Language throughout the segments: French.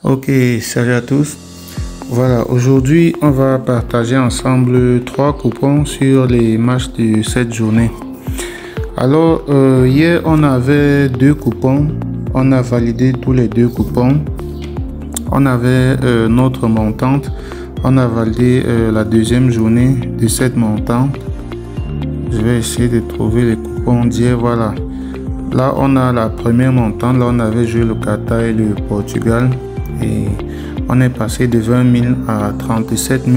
Ok, salut à tous. Voilà, aujourd'hui on va partager ensemble 3 coupons sur les matchs de cette journée. Alors hier on avait 2 coupons, on a validé tous les 2 coupons. On avait notre montante, on a validé la deuxième journée de cette montante. Je vais essayer de trouver les coupons d'hier. Voilà, là on a la première montante, là on avait joué le Qatar et le Portugal et on est passé de 20 000 à 37 000.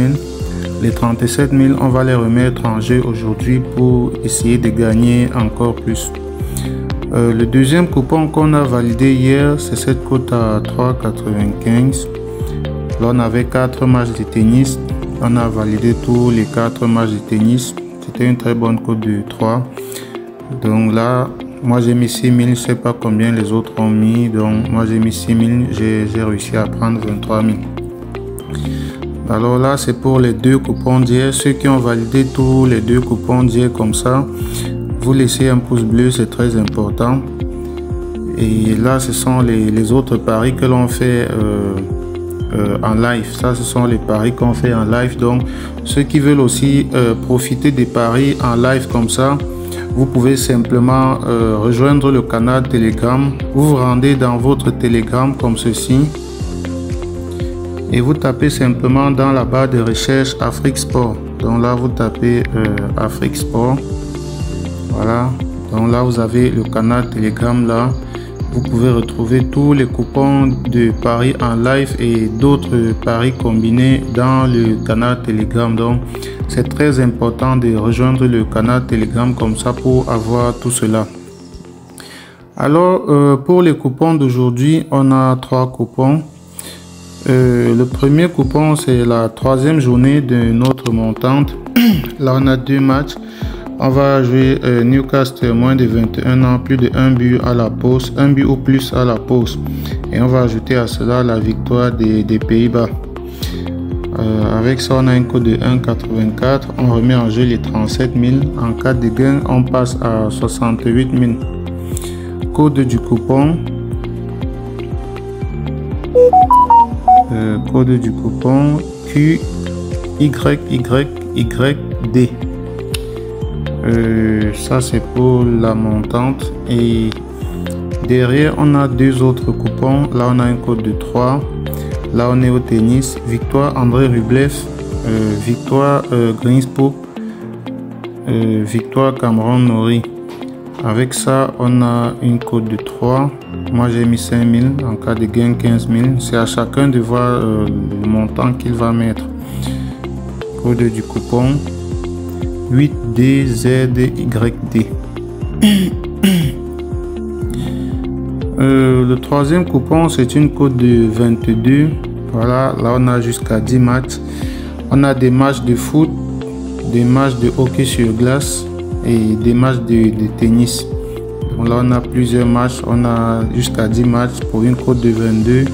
Les 37 000 on va les remettre en jeu aujourd'hui pour essayer de gagner encore plus. Le deuxième coupon qu'on a validé hier, c'est cette cote à 3,95. Là on avait 4 matchs de tennis, on a validé tous les 4 matchs de tennis. C'était une très bonne cote de 3. Donc là moi j'ai mis 6 000, je sais pas combien les autres ont mis, donc moi j'ai mis 6 000, j'ai réussi à prendre 23 000. Alors là c'est pour les 2 coupons d'hier. Ceux qui ont validé tous les 2 coupons d'hier comme ça, vous laissez un pouce bleu, c'est très important. Et là ce sont les autres paris que l'on fait en live. Ça ce sont les paris qu'on fait en live. Donc ceux qui veulent aussi profiter des paris en live comme ça, vous pouvez simplement rejoindre le canal Telegram. Vous vous rendez dans votre Telegram comme ceci et vous tapez simplement dans la barre de recherche Afrique Sport. Donc là vous tapez Afrique Sport. Voilà, donc là vous avez le canal Telegram. Là vous pouvez retrouver tous les coupons de paris en live et d'autres paris combinés dans le canal Telegram. Donc c'est très important de rejoindre le canal Telegram comme ça pour avoir tout cela. Alors pour les coupons d'aujourd'hui, on a 3 coupons. Le premier coupon c'est la 3e journée de notre montante. Là on a 2 matchs. On va jouer Newcastle moins de 21 ans, plus de 1 but à la pause, 1 but ou plus à la pause. Et on va ajouter à cela la victoire des Pays-Bas. Avec ça, on a un code de 1,84. On remet en jeu les 37 000. En cas de gain, on passe à 68 000. Code du coupon. Code du coupon QYYYD. Ça c'est pour la montante et derrière on a 2 autres coupons. Là on a un code de 3. Là on est au tennis, victoire André Rublev, victoire Greenspool, victoire Cameron Norrie. Avec ça on a une code de 3. Moi j'ai mis 5 000, en cas de gain 15 000. C'est à chacun de voir le montant qu'il va mettre. Code du coupon 8DZYD. Le 3e coupon c'est une cote de 22. Voilà, là on a jusqu'à 10 matchs. On a des matchs de foot, des matchs de hockey sur glace et des matchs de tennis. Donc là on a plusieurs matchs, on a jusqu'à 10 matchs pour une cote de 22.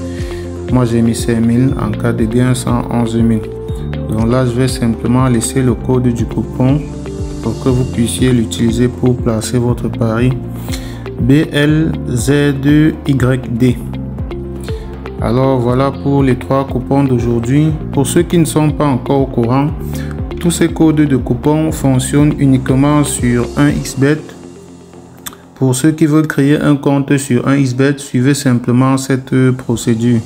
Moi j'ai mis 5 000, en cas de gain 111 000. Donc là je vais simplement laisser le code du coupon pour que vous puissiez l'utiliser pour placer votre pari. BLZ2YD. Alors voilà pour les 3 coupons d'aujourd'hui. Pour ceux qui ne sont pas encore au courant, tous ces codes de coupons fonctionnent uniquement sur 1xBet. Pour ceux qui veulent créer un compte sur 1xBet, suivez simplement cette procédure.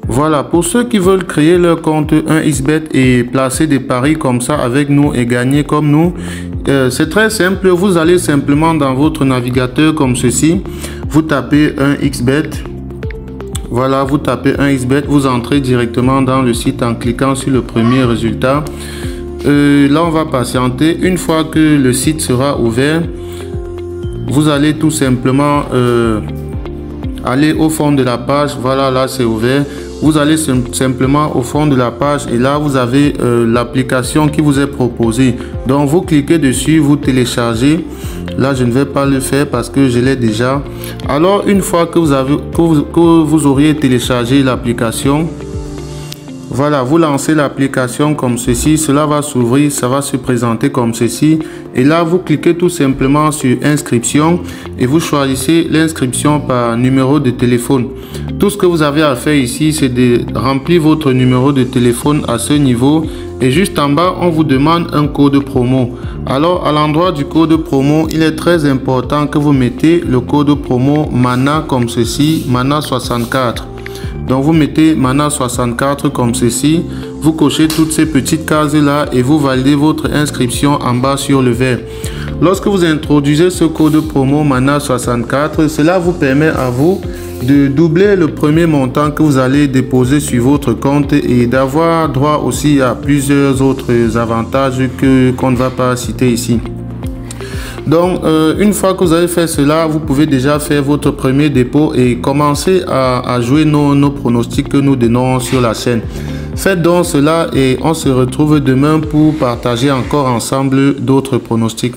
Voilà, pour ceux qui veulent créer leur compte 1xBet et placer des paris comme ça avec nous et gagner comme nous, c'est très simple. Vous allez simplement dans votre navigateur comme ceci, vous tapez 1xBet. Voilà, vous tapez 1xBet, vous entrez directement dans le site en cliquant sur le premier résultat. Là on va patienter. Une fois que le site sera ouvert, vous allez tout simplement aller au fond de la page. Voilà, là c'est ouvert. Vous allez simplement au fond de la page et là vous avez l'application qui vous est proposée. Donc vous cliquez dessus, vous téléchargez. Là je ne vais pas le faire parce que je l'ai déjà. Alors une fois que vous auriez téléchargé l'application, Voilà, vous lancez l'application comme ceci, cela va s'ouvrir, ça va se présenter comme ceci. Et là, vous cliquez tout simplement sur inscription et vous choisissez l'inscription par numéro de téléphone. Tout ce que vous avez à faire ici, c'est de remplir votre numéro de téléphone à ce niveau. Et juste en bas, on vous demande un code promo. Alors, à l'endroit du code promo, il est très important que vous mettez le code promo MANA comme ceci, MANA 64. Donc vous mettez MANA 64 comme ceci, vous cochez toutes ces petites cases là et vous validez votre inscription en bas sur le verre. Lorsque vous introduisez ce code promo MANA 64, cela vous permet à vous de doubler le premier montant que vous allez déposer sur votre compte et d'avoir droit aussi à plusieurs autres avantages qu'on ne va pas citer ici. Donc, une fois que vous avez fait cela, vous pouvez déjà faire votre premier dépôt et commencer à jouer nos pronostics que nous donnons sur la chaîne. Faites donc cela et on se retrouve demain pour partager encore ensemble d'autres pronostics.